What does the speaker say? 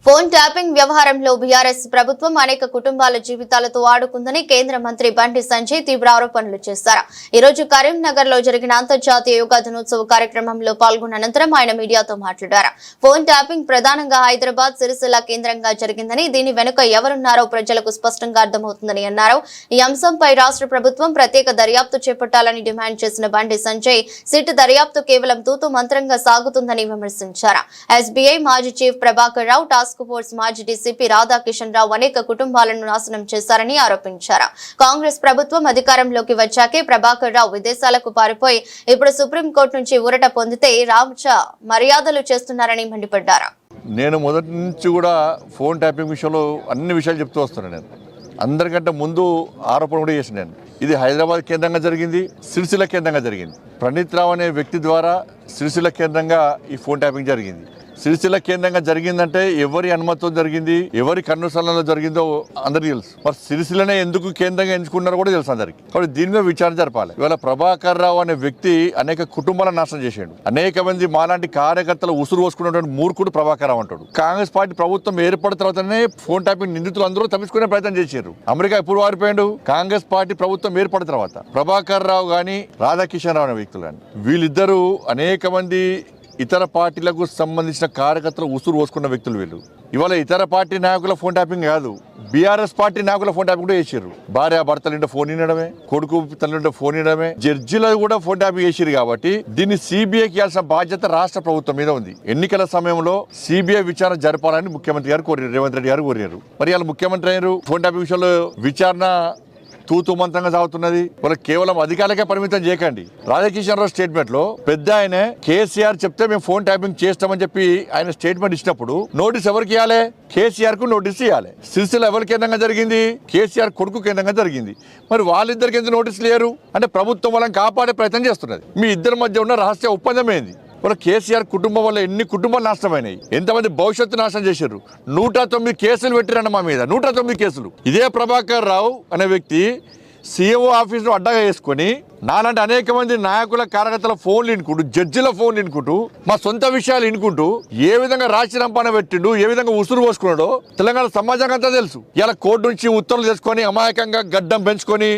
Phone tapping వ్యవహారంలో BRS ప్రభుత్వం అనేక కుటుంబాల జీవితాలతో ఆడుకుందని కేంద్ర మంత్రి బండి సంజయ్ తీవ్ర ఆరోపణలు చేశారు. ఈ రోజు కరీంనగర్ లో జరిగిన అంతర్జాతీయ యోగా దినోత్సవ కార్యక్రమంలో పాల్గొన్న అనంతరం ఆయన మీడియాతో మాట్లాడారు. ఫోన్ ట్యాపింగ్ ప్రధానంగా హైదరాబాద్, సిరిసిల్ల కేంద్రంగా జరిగిందని, దీని వెనుక ఎవరున్నారో ప్రజలకు స్పష్టంగా అర్థమవుతుందని అన్నారు. ఈ అంశంపై రాష్ట్ర ప్రభుత్వం ప్రత్యేక దర్యాప్తు చేపట్టాలని డిమాండ్ చేసిన బండి సంజయ్ సిట్ దర్యాప్తు కేవలం తూతు మంత్రంగా సాగుతుందని విమర్శించారు. ఎస్బీఐ మాజీ chief Prabhakar Rao, task force మాజీ డీసీపీ రాధాకిషన్ రావు అనేక కుటుంబాలను నాశనం చేశారని ఆరోపించారు. కాంగ్రెస్ ప్రభుత్వం అధికారంలోకి వచ్చాకే ప్రభాకర్ రావు విదేశాలకు పారిపోయి ఇప్పుడు సుప్రీంకోర్టు నుంచి ఊరట పొందితే రాజ మర్యాదలు చేస్తున్నారని మండిపడ్డారు. నేను మొదటి నుంచి కూడా ఫోన్ ట్యాపింగ్ విషయంలో అన్ని విషయాలు చెప్తూ వస్తున్నాను. నేను అందరికంటే ముందు ఆరోపణ కూడా చేసిన నేను ఇది హైదరాబాద్ కేంద్రంగా జరిగింది, సిరిసిల్ల కేంద్రంగా జరిగింది. ప్రణీత్ రావు అనే వ్యక్తి ద్వారా సిరిసిల్ల కేంద్రంగా ఈ ఫోన్ ట్యాపింగ్ జరిగింది. సిరిసిల్ల కేంద్రంగా జరిగిందంటే ఎవరి అనుమతితో జరిగింది, ఎవరి కన్నుసరణలో జరిగిందో అందరికీ తెలుసు. మరి సిరిసిల్లనే ఎందుకు కేంద్రంగా ఎంచుకున్నారో కూడా తెలుసు అందరికి. కాబట్టి దీని మీద విచారణ జరపాలి. ఇవాళ ప్రభాకర్ రావు అనే వ్యక్తి అనేక కుటుంబాలను నాశనం చేసాడు. అనేక మంది మాలాంటి కార్యకర్తలు ఉసురు పోసుకున్నటువంటి మూర్ఖుడు ప్రభాకర్ రావు అంటాడు. కాంగ్రెస్ పార్టీ ప్రభుత్వం ఏర్పడిన తర్వాతనే ఫోన్ ట్యాపింగ్ నిందితులు అందరూ తప్పించుకునే ప్రయత్నం చేశారు. అమెరికా ఎప్పుడు వారిపోయాడు? కాంగ్రెస్ పార్టీ ప్రభుత్వం ఏర్పడిన తర్వాత. ప్రభాకర్ రావు గాని, రాధాకిషన్ రావు అనే వ్యక్తులు కానీ వీళ్ళిద్దరూ అనేక మంది ఇతర పార్టీలకు సంబంధించిన కార్యకర్తలు ఉసురు పోసుకున్న వ్యక్తులు వీళ్ళు. ఇవాళ ఇతర పార్టీ నాయకుల ఫోన్ ట్యాపింగ్ కాదు, బీఆర్ఎస్ పార్టీ నాయకుల ఫోన్ ట్యాపింగ్ కూడా చేసారు. భార్య భర్తలుంటే ఫోన్ వినడమే, కొడుకు తల్లింటే ఫోన్ వినడమే, జడ్జిలు కూడా ఫోన్ ట్యాపింగ్ చేసారు. కాబట్టి దీన్ని సిబిఐకి ఇవ్వాల్సిన బాధ్యత రాష్ట్ర ప్రభుత్వం మీద ఉంది. ఎన్నికల సమయంలో సిబిఐ విచారణ జరపాలని ముఖ్యమంత్రి గారు కోరారు, రేవంత్ రెడ్డి గారు కోరారు. మరి వాళ్ళు ముఖ్యమంత్రి అయ్యారు. ఫోన్ ట్యాపింగ్ విషయంలో విచారణ తూతు మంత్రంగా సాగుతున్నది. వాళ్ళకి కేవలం అధికారులకే పరిమితం చేయకండి. రాధాకిషన్ రావు స్టేట్మెంట్ లో పెద్ద ఆయన కేసీఆర్ చెప్తే మేము ఫోన్ ట్యాపింగ్ చేస్తామని చెప్పి ఆయన స్టేట్మెంట్ ఇచ్చినప్పుడు నోటీస్ ఎవరికి ఇవ్వాలి? కేసీఆర్ కు నోటీస్ ఇవ్వాలి. సిరిసిల్ల ఎవరి కేంద్రంగా జరిగింది? కేసీఆర్ కొడుకు కేంద్రంగా జరిగింది. మరి వాళ్ళిద్దరికి ఎందుకు నోటీస్ లేరు? అంటే ప్రభుత్వం వాళ్ళని కాపాడే ప్రయత్నం చేస్తున్నది. మీ ఇద్దరి మధ్య ఉన్న రహస్య ఒప్పందం ఏంది? వాళ్ళ కేసీఆర్ కుటుంబం వల్ల ఎన్ని కుటుంబాలు నాశనమైనాయి, ఎంతమంది భవిష్యత్తు నాశనం చేశారు. 109 కేసులు పెట్టిరన్న మా మీద, 109 కేసులు. ఇదే ప్రభాకర్ రావు అనే వ్యక్తి సీఎంఓ ఆఫీసును అడ్డగా వేసుకొని నాలాంటి అనేక మంది నాయకుల కార్యకర్తల ఫోన్లు ఇనుకుంటూ, జడ్జిల ఫోన్లు ఇనుకుంటూ, మా సొంత విషయాలు ఇనుకుంటూ ఏ విధంగా రాజీనామా పెట్టిండు, ఏ విధంగా ఉసురు పోసుకున్నాడో తెలంగాణ సమాజానికి అంతా తెలుసు. ఇలా కోర్టు నుంచి ఉత్తర్వులు తెచ్చుకొని అమాయకంగా గడ్డం పెంచుకొని